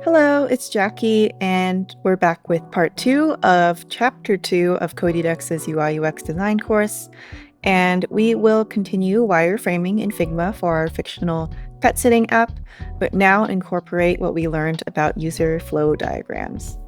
Hello, it's Jackie, and we're back with part 2 of chapter 2 of Codédex's UI UX design course. And we will continue wireframing in Figma for our fictional pet sitting app, but now incorporate what we learned about user flow diagrams.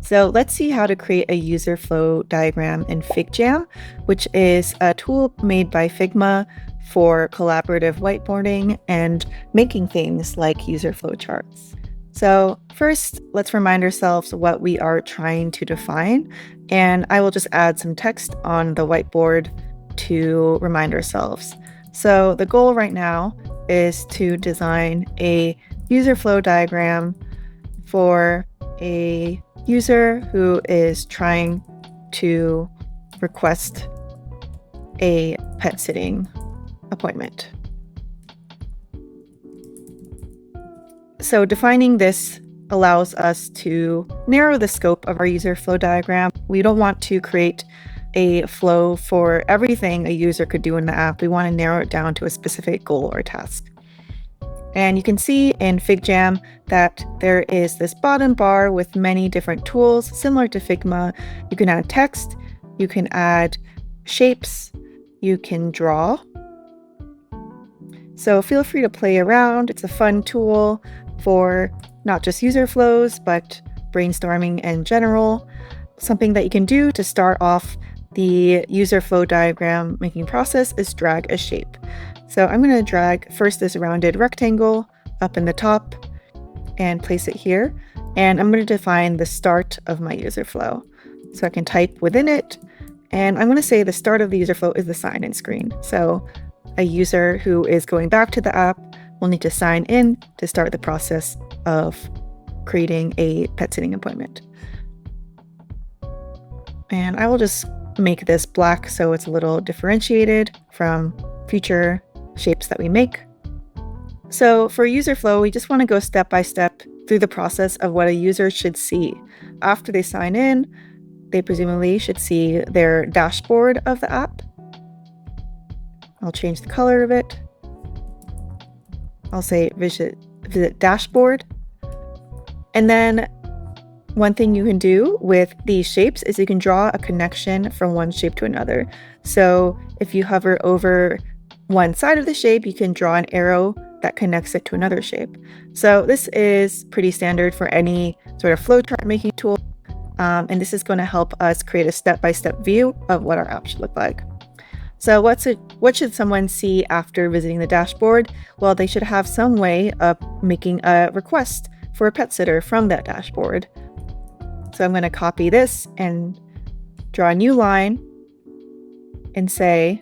So let's see how to create a user flow diagram in FigJam, which is a tool made by Figma for collaborative whiteboarding and making things like user flow charts. So first, let's remind ourselves what we are trying to define, and I will just add some text on the whiteboard to remind ourselves. So the goal right now is to design a user flow diagram for a user who is trying to request a pet sitting appointment. So defining this allows us to narrow the scope of our user flow diagram. We don't want to create a flow for everything a user could do in the app. We want to narrow it down to a specific goal or task. And you can see in FigJam that there is this bottom bar with many different tools similar to Figma. You can add text, you can add shapes, you can draw. So feel free to play around. It's a fun tool for not just user flows, but brainstorming in general. Something that you can do to start off the user flow diagram making process is drag a shape. So I'm going to drag first this rounded rectangle up in the top and place it here. And I'm going to define the start of my user flow. So I can type within it. And I'm going to say the start of the user flow is the sign-in screen. So a user who is going back to the app will need to sign in to start the process of creating a pet sitting appointment. And I will just make this black so it's a little differentiated from future shapes that we make. So for user flow, we just want to go step by step through the process of what a user should see. After they sign in, they presumably should see their dashboard of the app. I'll change the color of it. I'll say visit dashboard. And then one thing you can do with these shapes is you can draw a connection from one shape to another. So if you hover over one side of the shape, you can draw an arrow that connects it to another shape. So this is pretty standard for any sort of flowchart making tool. And this is going to help us create a step-by-step view of what our app should look like. So what should someone see after visiting the dashboard? Well, they should have some way of making a request for a pet sitter from that dashboard. So I'm going to copy this and draw a new line and say,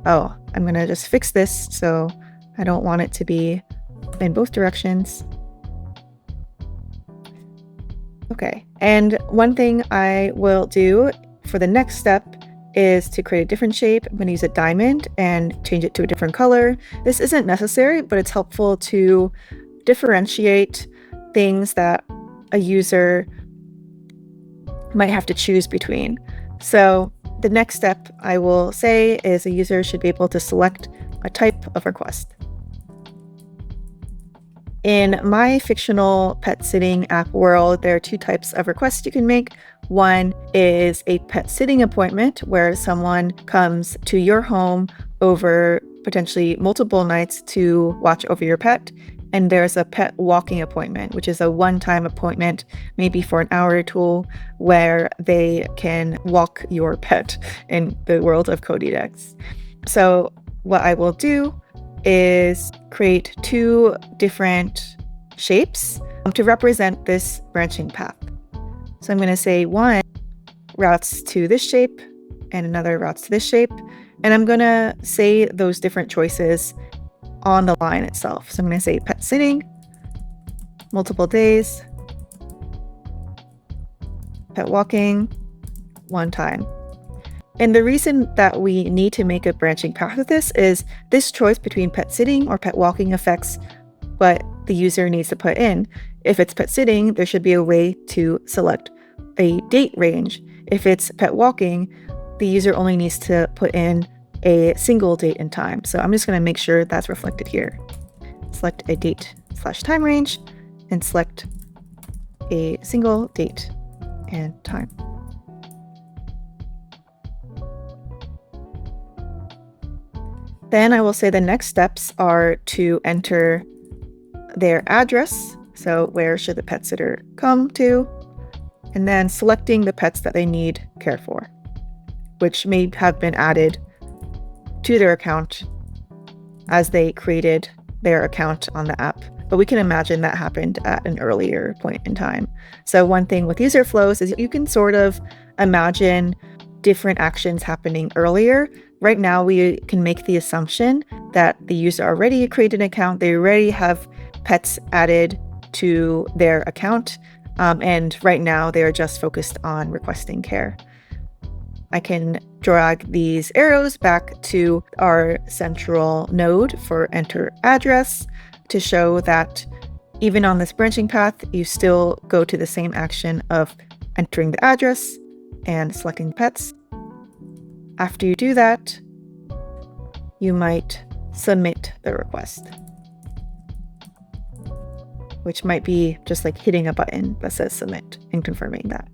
oh, I'm going to just fix this so I don't want it to be in both directions. Okay, and one thing I will do for the next step is to create a different shape. I'm going to use a diamond and change it to a different color. This isn't necessary, but it's helpful to differentiate things that a user might have to choose between. So the next step I will say is a user should be able to select a type of request. In my fictional pet sitting app world, there are two types of requests you can make. One is a pet sitting appointment where someone comes to your home over potentially multiple nights to watch over your pet. And there's a pet walking appointment, which is a one-time appointment, maybe for an hour or two, where they can walk your pet in the world of Codédex. So what I will do is create two different shapes to represent this branching path. So I'm going to say one routes to this shape and another routes to this shape. And I'm going to say those different choices on the line itself. So I'm going to say pet sitting, multiple days, pet walking, one time. And the reason that we need to make a branching path with this is this choice between pet sitting or pet walking affects what the user needs to put in. If it's pet sitting, there should be a way to select a date range. If it's pet walking, the user only needs to put in a single date and time. So I'm just going to make sure that's reflected here. Select a date/time range and select a single date and time. Then I will say the next steps are to enter their address. So where should the pet sitter come to? And then selecting the pets that they need care for, which may have been added to their account as they created their account on the app. But we can imagine that happened at an earlier point in time. So one thing with user flows is you can sort of imagine different actions happening earlier. Right now, we can make the assumption that the user already created an account. They already have pets added to their account. And right now, they are just focused on requesting care. I can drag these arrows back to our central node for enter address to show that even on this branching path, you still go to the same action of entering the address and selecting pets. After you do that, you might submit the request, which might be just like hitting a button that says submit and confirming that.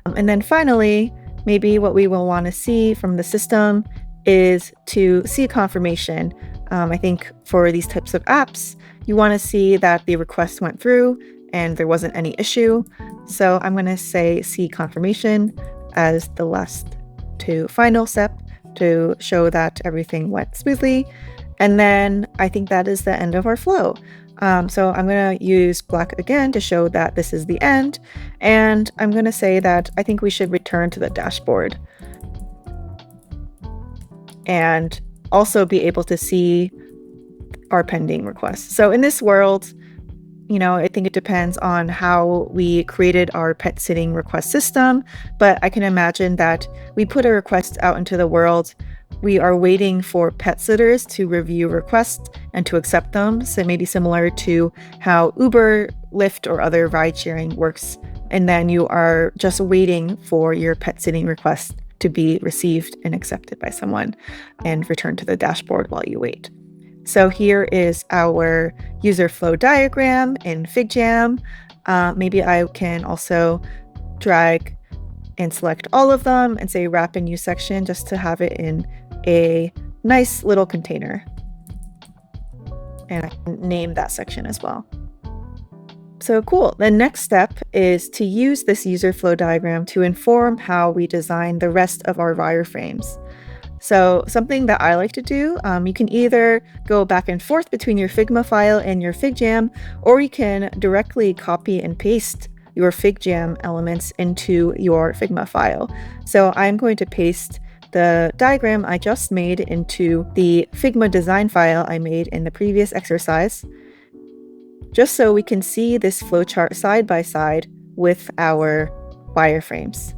And then finally, maybe what we will want to see from the system is to see a confirmation. I think for these types of apps, you want to see that the request went through and there wasn't any issue. So I'm going to say see confirmation as the last to final step to show that everything went smoothly. And then I think that is the end of our flow. So I'm going to use black again to show that this is the end. And I'm going to say that I think we should return to the dashboard and also be able to see our pending requests. So in this world, I think it depends on how we created our pet sitting request system, but I can imagine that we put a request out into the world. We are waiting for pet sitters to review requests and to accept them. So maybe similar to how Uber, Lyft, or other ride sharing works. And then you are just waiting for your pet sitting request to be received and accepted by someone and return to the dashboard while you wait. So here is our user flow diagram in FigJam. Maybe I can also drag and select all of them and say wrap in new section just to have it in a nice little container. And I can name that section as well. So cool. The next step is to use this user flow diagram to inform how we design the rest of our wireframes. So something that I like to do, you can either go back and forth between your Figma file and your FigJam, or you can directly copy and paste your FigJam elements into your Figma file. So I'm going to paste the diagram I just made into the Figma design file I made in the previous exercise, just so we can see this flowchart side by side with our wireframes.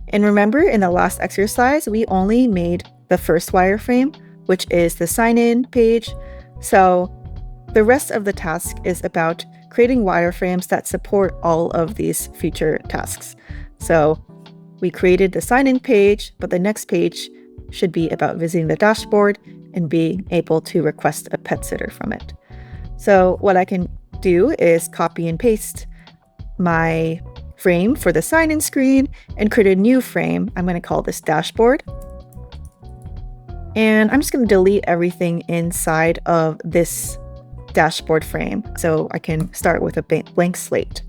And remember, in the last exercise, we only made the first wireframe, which is the sign-in page. So the rest of the task is about creating wireframes that support all of these future tasks. So we created the sign-in page, but the next page should be about visiting the dashboard and being able to request a pet sitter from it. So what I can do is copy and paste my frame for the sign-in screen and create a new frame. I'm going to call this dashboard. And I'm just going to delete everything inside of this dashboard frame so I can start with a blank slate.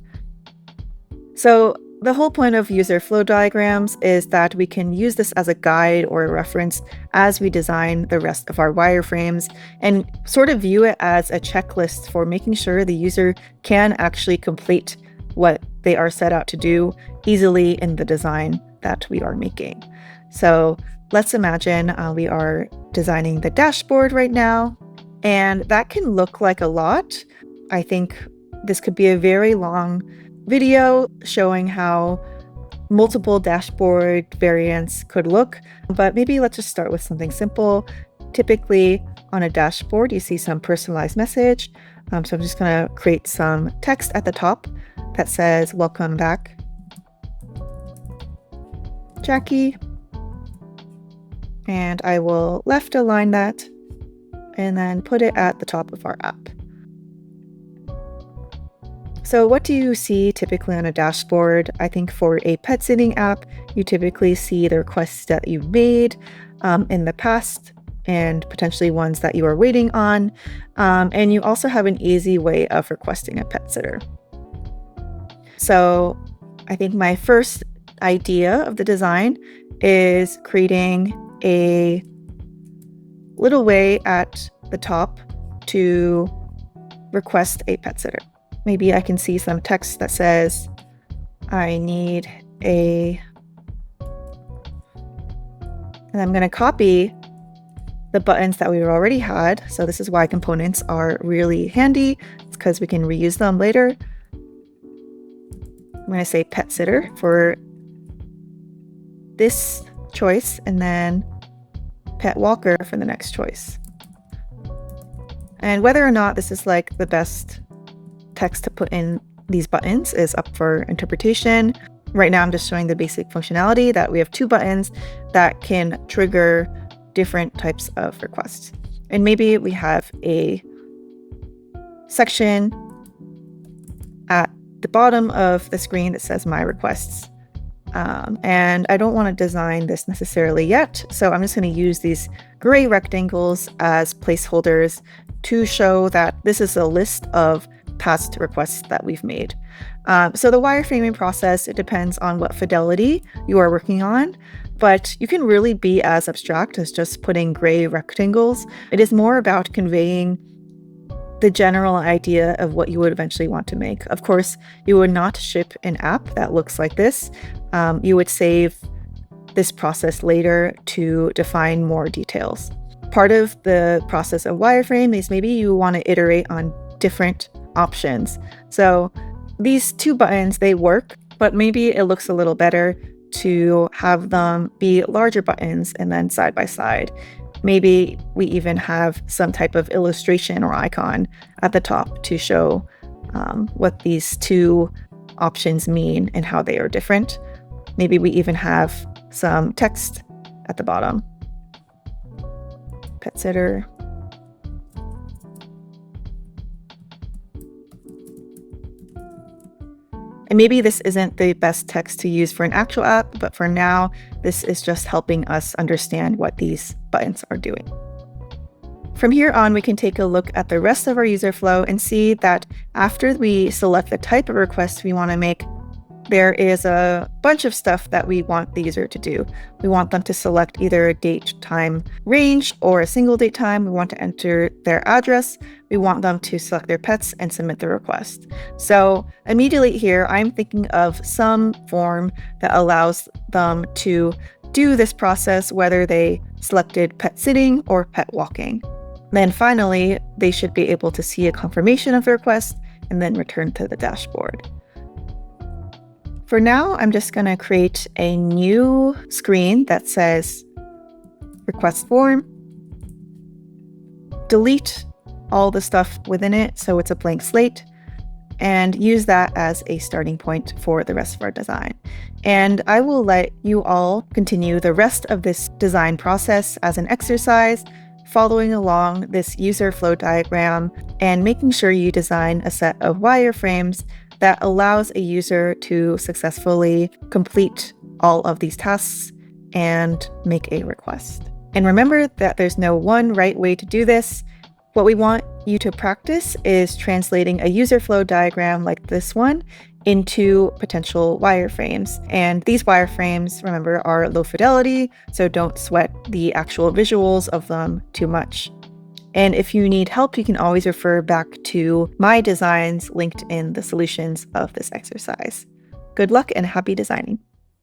So the whole point of user flow diagrams is that we can use this as a guide or a reference as we design the rest of our wireframes and sort of view it as a checklist for making sure the user can actually complete what they are set out to do easily in the design that we are making. So let's imagine we are designing the dashboard right now, and that can look like a lot. I think this could be a very long video showing how multiple dashboard variants could look, but maybe let's just start with something simple. Typically on a dashboard, you see some personalized message. So I'm just going to create some text at the top that says, "Welcome back, Jackie." And I will left align that and then put it at the top of our app. So what do you see typically on a dashboard? I think for a pet sitting app, you typically see the requests that you've made in the past and potentially ones that you are waiting on. And you also have an easy way of requesting a pet sitter. So I think my first idea of the design is creating a little way at the top to request a pet sitter. Maybe I can see some text that says, I need a, and I'm going to copy the buttons that we already had. So this is why components are really handy. It's because we can reuse them later. I'm going to say pet sitter for this choice and then pet walker for the next choice. And whether or not this is like the best text to put in these buttons is up for interpretation. Right now I'm just showing the basic functionality that we have 2 buttons that can trigger different types of requests. And maybe we have a section at the bottom of the screen that says my requests. And I don't want to design this necessarily yet, so I'm just going to use these gray rectangles as placeholders to show that this is a list of past requests that we've made. So the wireframing process, it depends on what fidelity you are working on, but you can really be as abstract as just putting gray rectangles. It is more about conveying the general idea of what you would eventually want to make. Of course, you would not ship an app that looks like this. You would save this process later to define more details. Part of the process of wireframe is maybe you want to iterate on different options. So these 2 buttons, they work, but maybe it looks a little better to have them be larger buttons and then side by side. Maybe we even have some type of illustration or icon at the top to show what these 2 options mean and how they are different. Maybe we even have some text at the bottom. Pet sitter. And maybe this isn't the best text to use for an actual app, but for now, this is just helping us understand what these buttons are doing. From here on, we can take a look at the rest of our user flow and see that after we select the type of request we want to make, there is a bunch of stuff that we want the user to do. We want them to select either a date time range or a single date time. We want to enter their address. We want them to select their pets and submit the request. So immediately here, I'm thinking of some form that allows them to do this process, whether they selected pet sitting or pet walking. Then finally, they should be able to see a confirmation of the request and then return to the dashboard. For now, I'm just going to create a new screen that says request form, delete all the stuff within it so it's a blank slate, and use that as a starting point for the rest of our design. And I will let you all continue the rest of this design process as an exercise, following along this user flow diagram and making sure you design a set of wireframes that allows a user to successfully complete all of these tasks and make a request. And remember that there's no one right way to do this. What we want you to practice is translating a user flow diagram like this one into potential wireframes. And these wireframes, remember, are low fidelity, so don't sweat the actual visuals of them too much. And if you need help, you can always refer back to my designs linked in the solutions of this exercise. Good luck and happy designing.